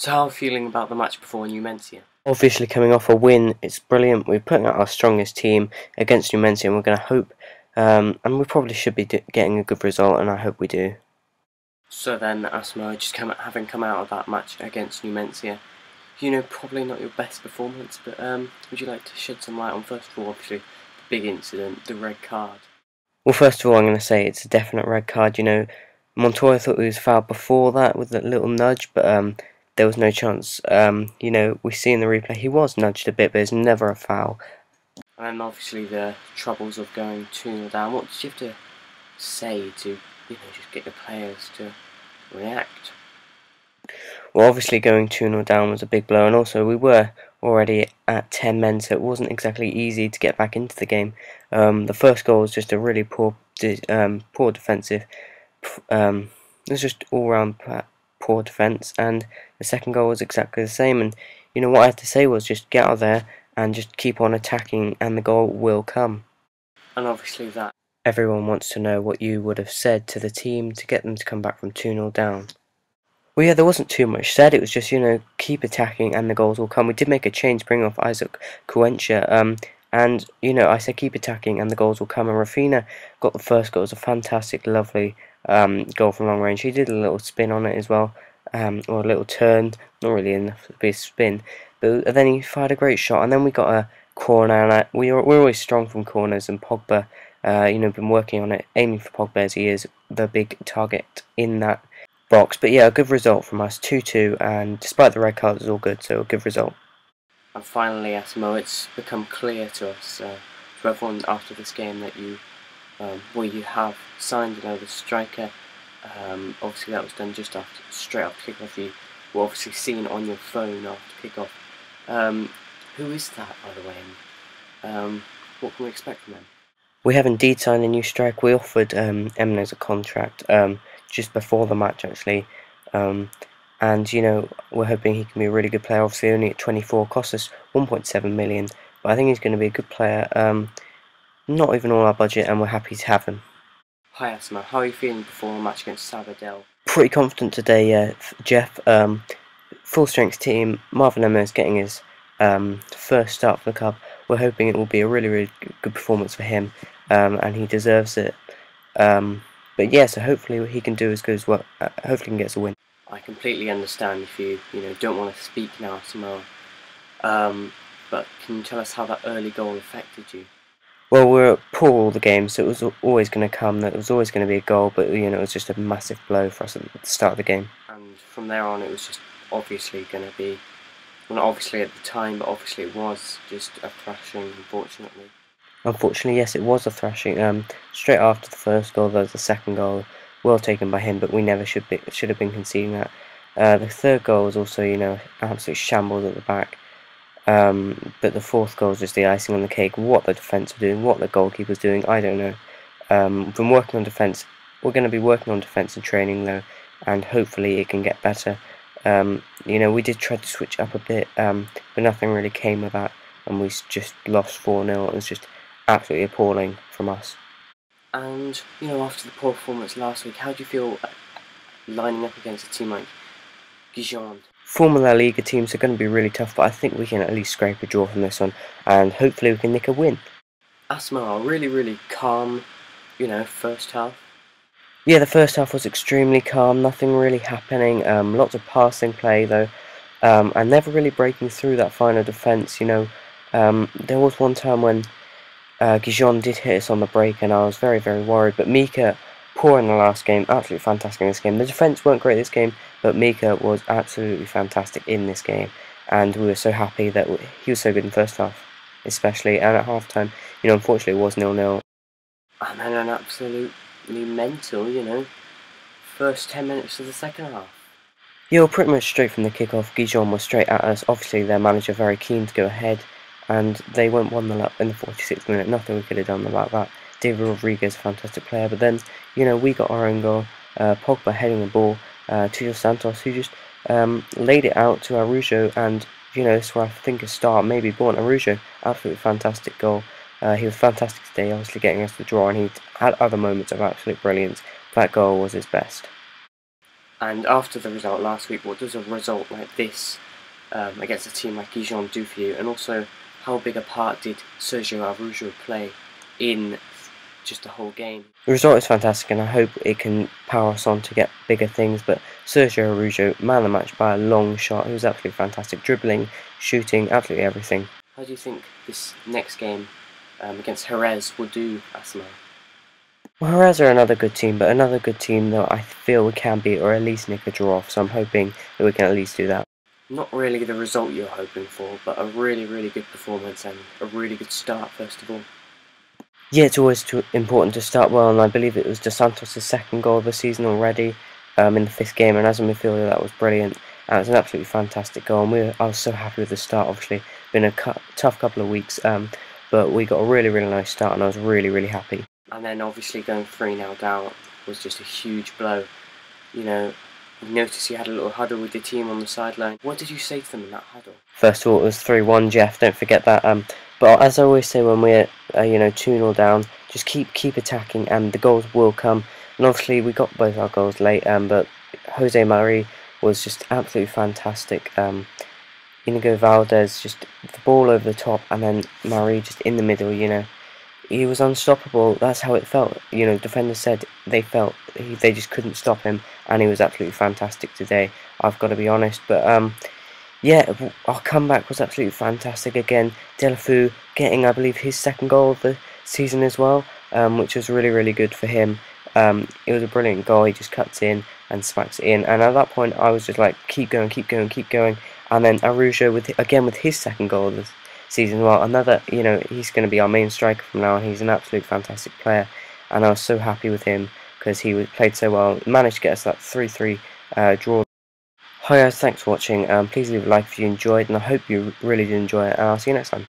So how are you feeling about the match before Menia? Obviously, coming off a win, it's brilliant. We're putting out our strongest team against Menia, and we're going to hope, and we probably should be getting a good result, and I hope we do. So then, Asmo, having come out of that match against Menia, probably not your best performance, but would you like to shed some light on, first of all, obviously, the big incident, the red card? Well, first of all, I'm going to say it's a definite red card. Montoya thought he was fouled before that with a little nudge, but there was no chance. We see in the replay he was nudged a bit, but it's never a foul. And obviously the troubles of going 2-0 down. What did you have to say to, just get your players to react? Well, obviously going 2-0 down was a big blow, and also we were already at 10 men, so it wasn't exactly easy to get back into the game. The first goal was just a really poor defensive. It was just all-round poor defence, and the second goal was exactly the same. And what I had to say was just get out there and just keep on attacking, and the goal will come. And obviously that. Everyone wants to know what you would have said to the team to get them to come back from 2-0 down. Well, yeah, there wasn't too much said. It was just, keep attacking and the goals will come. We did make a change, bring off Isaac Cuenca, and, I said keep attacking and the goals will come. And Rafinha got the first goal. It was a fantastic, lovely goal from long range. He did a little spin on it as well, or a little turn, not really enough to be a spin. But then he fired a great shot, and then we got a corner, and we're always strong from corners, and Pogba, been working on it, aiming for Pogba as he is the big target in that box. But yeah, a good result from us, 2-2, and despite the red card, it's all good, so a good result. And finally, Asmo, it's become clear to us, to everyone after this game, that you have signed another striker. Obviously that was done just straight after kickoff. You were obviously seen on your phone after kickoff. Who is that, by the way? And what can we expect from them? We have indeed signed a new striker. We offered Eminez a contract just before the match, actually. And, we're hoping he can be a really good player. Obviously, only at 24, cost us 1.7 million. But I think he's going to be a good player. Not even all our budget, and we're happy to have him. Hi, Asma. How are you feeling before a match against Sabadell? Pretty confident today, Jeff. Full strength team. Marvin Eminez getting his first start for the club. We're hoping it will be a really, really good performance for him, and he deserves it. But yeah, so hopefully he can do as good as well. Hopefully he can get us a win. I completely understand if you don't want to speak now tomorrow. But can you tell us how that early goal affected you? Well, we were poor all the games, so it was always going to come. That it was always going to be a goal, but it was just a massive blow for us at the start of the game. And from there on, it was just obviously going to be, well, not obviously at the time, but obviously it was just a thrashing, unfortunately. Unfortunately, yes, it was a thrashing. Straight after the first goal, there was the second goal, well taken by him, but we never should have been conceding that. The third goal was also, absolute shambles at the back. But the fourth goal is just the icing on the cake. What the defence were doing, what the goalkeeper's doing, I don't know. We've been working on defence. We're going to be working on defence and training though, and hopefully it can get better. We did try to switch up a bit, but nothing really came of that, and we just lost 4-0. It was just absolutely appalling from us. And after the poor performance last week, how do you feel lining up against a team like Gijon? Former La Liga teams are going to be really tough, but I think we can at least scrape a draw from this one, and hopefully we can nick a win. Asma, really, really calm, first half. Yeah, the first half was extremely calm, nothing really happening, lots of passing play though, and never really breaking through that final defence. There was one time when Gijon did hit us on the break, and I was very, very worried, but Mika, poor in the last game, absolutely fantastic in this game. The defence weren't great this game, but Mika was absolutely fantastic in this game, and we were so happy that he was so good in the first half, especially, and at half time, unfortunately it was 0-0. And then an absolutely mental, first 10 minutes of the second half. Yeah, well, pretty much straight from the kick-off, Gijon was straight at us, obviously their manager very keen to go ahead, and they went 1-0 up in the 46th minute, nothing we could have done about that. David Rodriguez, fantastic player, but then, we got our own goal, Pogba heading the ball to Dos Santos, who just laid it out to Araujo, and, this is where I think a start, maybe born Araujo, absolutely fantastic goal. He was fantastic today, obviously getting us the draw, and he had other moments of absolute brilliance. That goal was his best. And after the result last week, what does a result like this against a team like Gijon do for you? And also, how big a part did Sergio Arujo play in just the whole game? The result is fantastic, and I hope it can power us on to get bigger things. But Sergio Arujo, man of the match by a long shot. He was absolutely fantastic, dribbling, shooting, absolutely everything. How do you think this next game against Jerez will do, Asma? Well, Jerez are another good team, but another good team that I feel we can beat, or at least nick a draw off. So I'm hoping that we can at least do that. Not really the result you're hoping for, but a really, really good performance and a really good start, first of all. Yeah, it's always important to start well, and I believe it was Dos Santos' second goal of the season already in the 5th game, and as a midfielder that was brilliant. And it was an absolutely fantastic goal, and I was so happy with the start. Obviously, been a tough couple of weeks, but we got a really, really nice start, and I was really, really happy. And then obviously going 3-0 down was just a huge blow. You know, we noticed you had a little huddle with the team on the sideline. What did you say to them in that huddle? First of all, it was 3-1, Jeff, don't forget that. But as I always say when we're 2-0 down, just keep attacking, and the goals will come. And obviously we got both our goals late, but Jose Marie was just absolutely fantastic. Inigo Valdez, just the ball over the top, and then Marie just in the middle, He was unstoppable. That's how it felt. Defenders said they felt they just couldn't stop him, and he was absolutely fantastic today. I've got to be honest, but yeah, our comeback was absolutely fantastic again. Delafou getting, I believe, his second goal of the season as well, which was really, really good for him. It was a brilliant goal. He just cuts in and smacks it in, and at that point, I was just like, keep going, keep going, keep going. And then Arujo with his second goal of the season. Well, another, he's going to be our main striker from now on. He's an absolute fantastic player, and I was so happy with him because he played so well. Managed to get us that 3-3 draw. Hi guys, thanks for watching. Please leave a like if you enjoyed, and I hope you really did enjoy it, and I'll see you next time.